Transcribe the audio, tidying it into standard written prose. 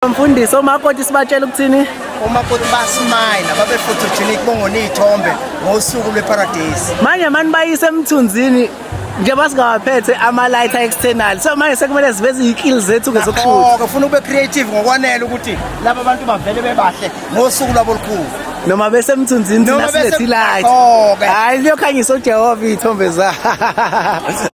Mfundisi omakoti sibatshela ukuthini? Omakoti basimile babe photogenic bongona izithombe ngosuku lweparadise. Manje manje bayise emthunzini nje basingawaphethe ama-light external. So manje sekumele siveze izikills zethu ke zokushutha. Ufuna ube creative ngokwanele ukuthi laba bantu bavele bebahle ngosuku lwabo olukhulu. Noma bese emthunzini thina silethi light. Hayi liyokhanyisa uJehova izithombe zakhe.